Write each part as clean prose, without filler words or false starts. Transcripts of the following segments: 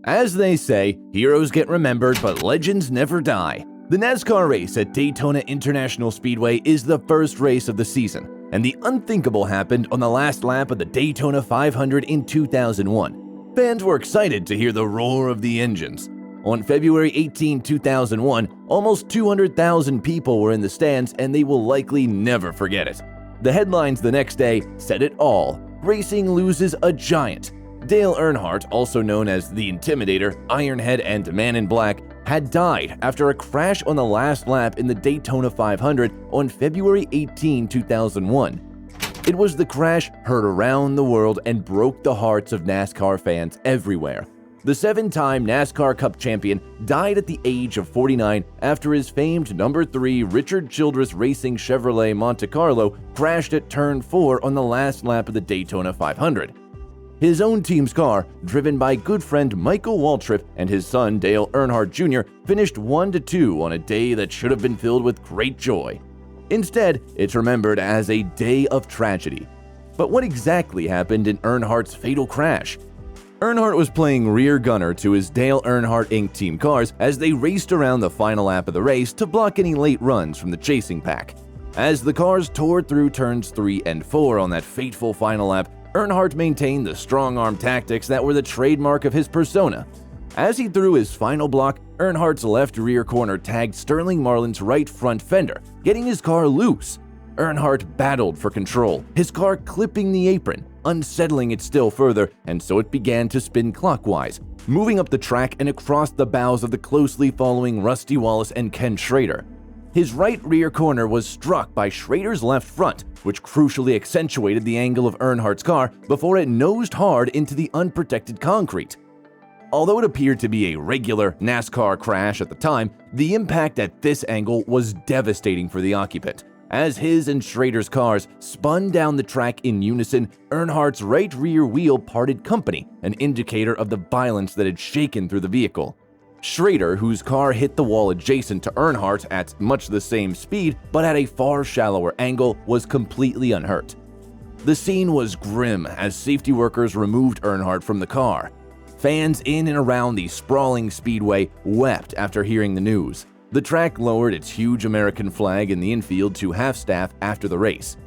As they say, heroes get remembered, but legends never die. The NASCAR race at Daytona International Speedway is the first race of the season, and the unthinkable happened on the last lap of the Daytona 500 in 2001. Fans were excited to hear the roar of the engines. On February 18, 2001, almost 200,000 people were in the stands, and they will likely never forget it. The headlines the next day said it all. Racing loses a giant. Dale Earnhardt, also known as the Intimidator, Ironhead, and Man in Black, had died after a crash on the last lap in the Daytona 500 on February 18, 2001. It was the crash heard around the world and broke the hearts of NASCAR fans everywhere. The 7-time NASCAR Cup champion died at the age of 49 after his famed number 3 Richard Childress Racing Chevrolet Monte Carlo crashed at turn 4 on the last lap of the Daytona 500. His own team's car, driven by good friend Michael Waltrip and his son Dale Earnhardt Jr., finished 1-2 on a day that should have been filled with great joy. Instead, it's remembered as a day of tragedy. But what exactly happened in Earnhardt's fatal crash? Earnhardt was playing rear gunner to his Dale Earnhardt Inc. team cars as they raced around the final lap of the race to block any late runs from the chasing pack. As the cars tore through turns 3 and 4 on that fateful final lap, Earnhardt maintained the strong-arm tactics that were the trademark of his persona. As he threw his final block, Earnhardt's left rear corner tagged Sterling Marlin's right front fender, getting his car loose. Earnhardt battled for control, his car clipping the apron, unsettling it still further, and so it began to spin clockwise, moving up the track and across the bows of the closely following Rusty Wallace and Ken Schrader. His right rear corner was struck by Schrader's left front, which crucially accentuated the angle of Earnhardt's car before it nosed hard into the unprotected concrete. Although it appeared to be a regular NASCAR crash at the time, the impact at this angle was devastating for the occupant. As his and Schrader's cars spun down the track in unison, Earnhardt's right rear wheel parted company, an indicator of the violence that had shaken through the vehicle. Schrader, whose car hit the wall adjacent to Earnhardt at much the same speed but at a far shallower angle, was completely unhurt. The scene was grim as safety workers removed Earnhardt from the car. Fans in and around the sprawling speedway wept after hearing the news. The track lowered its huge American flag in the infield to half-staff after the race.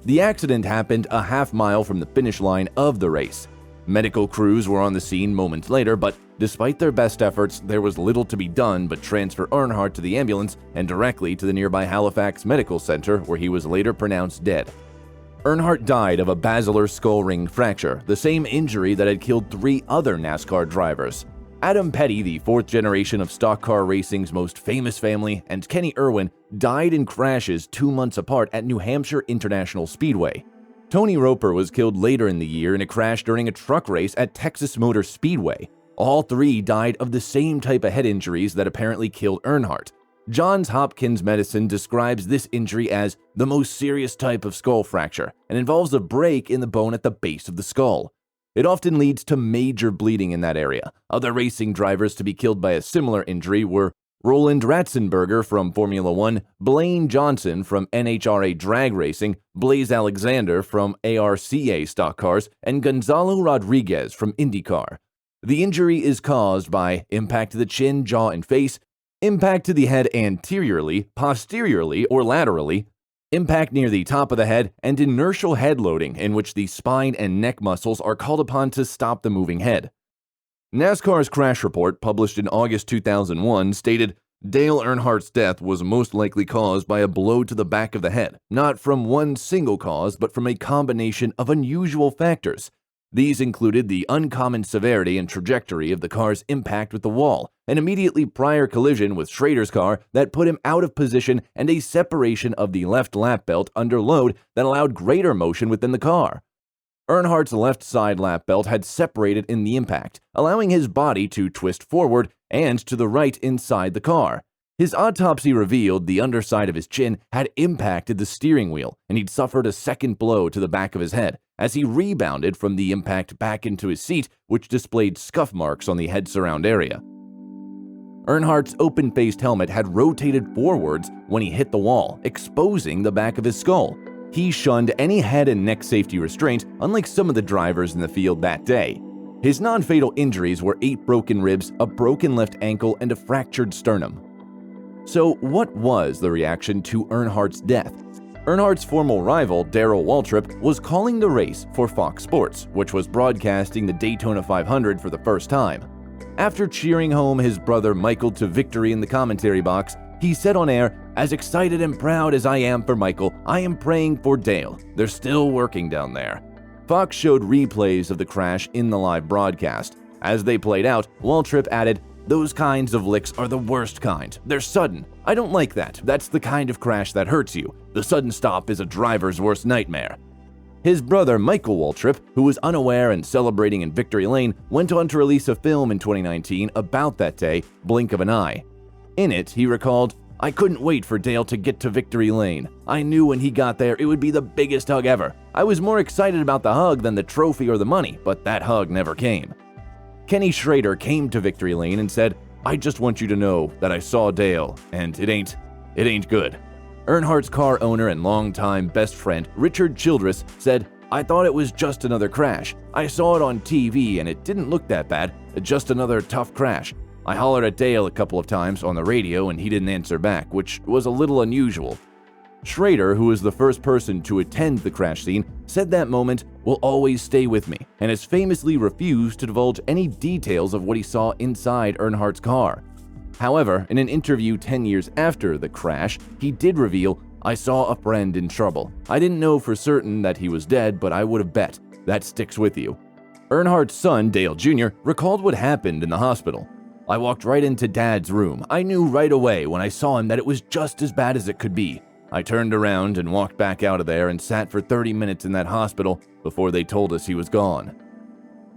The accident happened a half-mile from the finish line of the race. Medical crews were on the scene moments later, but despite their best efforts, there was little to be done but transfer Earnhardt to the ambulance and directly to the nearby Halifax Medical Center, where he was later pronounced dead. Earnhardt died of a basilar skull ring fracture, the same injury that had killed 3 other NASCAR drivers. Adam Petty, the 4th generation of stock car racing's most famous family, and Kenny Irwin died in crashes 2 months apart at New Hampshire International Speedway. Tony Roper was killed later in the year in a crash during a truck race at Texas Motor Speedway. All 3 died of the same type of head injuries that apparently killed Earnhardt. Johns Hopkins Medicine describes this injury as the most serious type of skull fracture and involves a break in the bone at the base of the skull. It often leads to major bleeding in that area. Other racing drivers to be killed by a similar injury were Roland Ratzenberger from Formula One, Blaine Johnson from NHRA Drag Racing, Blaze Alexander from ARCA Stock Cars, and Gonzalo Rodriguez from IndyCar. The injury is caused by impact to the chin, jaw, and face, impact to the head anteriorly, posteriorly, or laterally, impact near the top of the head, and inertial head loading, in which the spine and neck muscles are called upon to stop the moving head. NASCAR's crash report, published in August 2001, stated, Dale Earnhardt's death was most likely caused by a blow to the back of the head, not from one single cause, but from a combination of unusual factors. These included the uncommon severity and trajectory of the car's impact with the wall, an immediately prior collision with Schrader's car that put him out of position, and a separation of the left lap belt under load that allowed greater motion within the car. Earnhardt's left side lap belt had separated in the impact, allowing his body to twist forward and to the right inside the car. His autopsy revealed the underside of his chin had impacted the steering wheel, and he'd suffered a second blow to the back of his head as he rebounded from the impact back into his seat, which displayed scuff marks on the head surround area. Earnhardt's open-faced helmet had rotated forwards when he hit the wall, exposing the back of his skull. He shunned any head and neck safety restraint, unlike some of the drivers in the field that day. His non-fatal injuries were 8 broken ribs, a broken left ankle, and a fractured sternum. So what was the reaction to Earnhardt's death? Earnhardt's former rival, Darrell Waltrip, was calling the race for Fox Sports, which was broadcasting the Daytona 500 for the first time. After cheering home his brother Michael to victory in the commentary box, he said on air, "As excited and proud as I am for Michael, I am praying for Dale. They're still working down there." Fox showed replays of the crash in the live broadcast. As they played out, Waltrip added, "Those kinds of licks are the worst kind. They're sudden. I don't like that. That's the kind of crash that hurts you. The sudden stop is a driver's worst nightmare." His brother Michael Waltrip, who was unaware and celebrating in Victory Lane, went on to release a film in 2019 about that day, Blink of an Eye. In it, he recalled, "I couldn't wait for Dale to get to Victory Lane. I knew when he got there it would be the biggest hug ever. I was more excited about the hug than the trophy or the money, but that hug never came." Kenny Schrader came to Victory Lane and said, "I just want you to know that I saw Dale, and it ain't good." Earnhardt's car owner and longtime best friend, Richard Childress, said, "I thought it was just another crash. I saw it on TV and it didn't look that bad, just another tough crash. I hollered at Dale a couple of times on the radio and he didn't answer back, which was a little unusual." Schrader, who was the first person to attend the crash scene, said that moment will always stay with me and has famously refused to divulge any details of what he saw inside Earnhardt's car. However, in an interview 10 years after the crash, he did reveal, "I saw a friend in trouble. I didn't know for certain that he was dead, but I would have bet. That sticks with you." Earnhardt's son, Dale Jr., recalled what happened in the hospital. "I walked right into Dad's room. I knew right away when I saw him that it was just as bad as it could be. I turned around and walked back out of there and sat for 30 minutes in that hospital before they told us he was gone."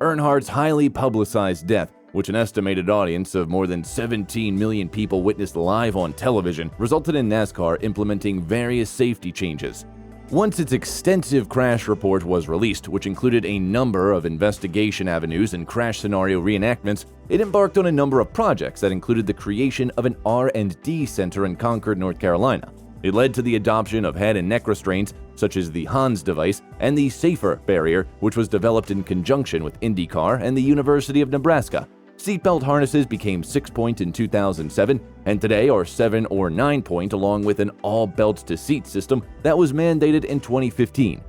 Earnhardt's highly publicized death, which an estimated audience of more than 17 million people witnessed live on television, resulted in NASCAR implementing various safety changes. Once its extensive crash report was released, which included a number of investigation avenues and crash scenario reenactments, it embarked on a number of projects that included the creation of an R&D center in Concord, North Carolina. It led to the adoption of head and neck restraints, such as the Hans device and the Safer barrier, which was developed in conjunction with IndyCar and the University of Nebraska. Seatbelt harnesses became 6-point in 2007, and today are 7 or 9-point, along with an all-belts-to-seat system that was mandated in 2015.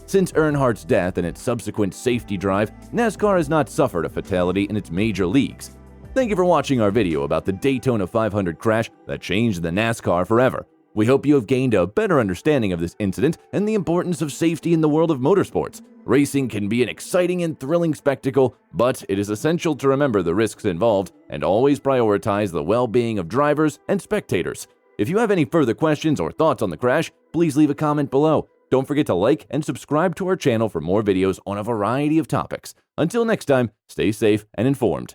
Since Earnhardt's death and its subsequent safety drive, NASCAR has not suffered a fatality in its major leagues. Thank you for watching our video about the Daytona 500 crash that changed the NASCAR forever. We hope you have gained a better understanding of this incident and the importance of safety in the world of motorsports. Racing can be an exciting and thrilling spectacle, but it is essential to remember the risks involved and always prioritize the well-being of drivers and spectators. If you have any further questions or thoughts on the crash, please leave a comment below. Don't forget to like and subscribe to our channel for more videos on a variety of topics. Until next time, stay safe and informed.